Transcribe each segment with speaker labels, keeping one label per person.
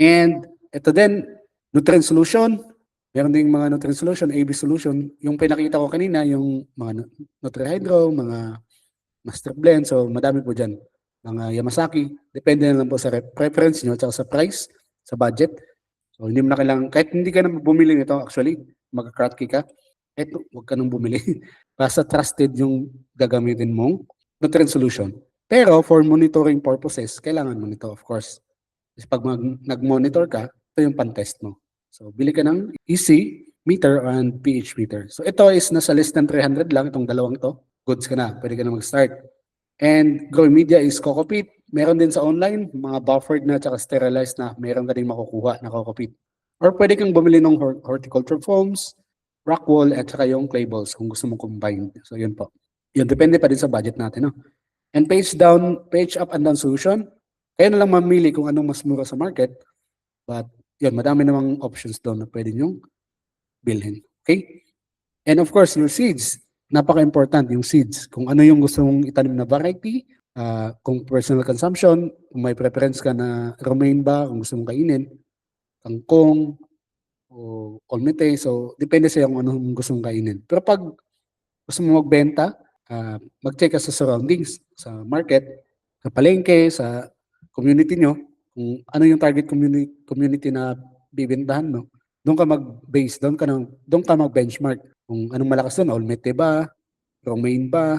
Speaker 1: And ito din, nutrient solution. Meron ding mga nutrient solution, AB solution. Yung pinakita ko kanina, yung mga Nutrihydro, mga Master Blend. So madami po dyan. Mga Yamasaki. Depende na lang po sa preference nyo at sa price, sa budget. So hindi mo na kailangan, kahit hindi ka na bumili nito actually, magka-cracky ka, kahit huwag ka nang bumili. Basta trusted yung gagamitin mong nutrient solution. Pero for monitoring purposes, kailangan mo nito of course. Kasi pag nag-monitor ka, ito yung pan-test mo. So, bili ka ng EC meter and pH meter. So, ito is nasa less than 300 lang, itong dalawang ito. Goods ka na, pwede ka na mag-start. And growing media is Cocopeat. Meron din sa online, mga buffered na at sterilized na meron ka din makukuha na Cocopeat. Or pwede kang bumili ng horticulture foams, rock wool, at saka yung clay balls kung gusto mong combine. So, yun po. Yun, depende pa din sa budget natin. No? And page up and down solution. Kaya na lang mamili kung anong mas mura sa market. But, yun, madami namang options doon na pwede nyong bilhin. Okay? And of course, your seeds. Napaka-important yung seeds. Kung ano yung gusto mong itanim na variety, kung personal consumption, kung may preference ka na romaine ba, kung gusto mong kainin, kangkong, o olmete. So, depende sa yung anong gusto mong kainin. Pero pag gusto mong magbenta, mag-check ka sa surroundings, sa market, sa palengke, sa community nyo, kung ano yung target community na bibentahan mo, doon ka mag-base, doon ka mag-benchmark. Kung anong malakas doon, olmete ba, romaine ba,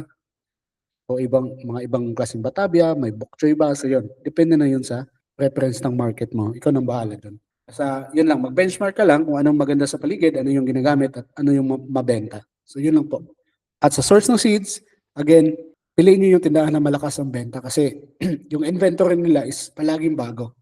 Speaker 1: o mga ibang klaseng batavia, may bok choy ba, so yun. Depende na yun sa preference ng market mo. Ikaw nang bahala doon. Basta yun lang, mag-benchmark ka lang kung anong maganda sa paligid, ano yung ginagamit, at ano yung mabenta. So yun lang po. At sa source ng seeds, again, piliin nyo yung tindahan na malakas ang benta kasi yung inventory nila is palaging bago.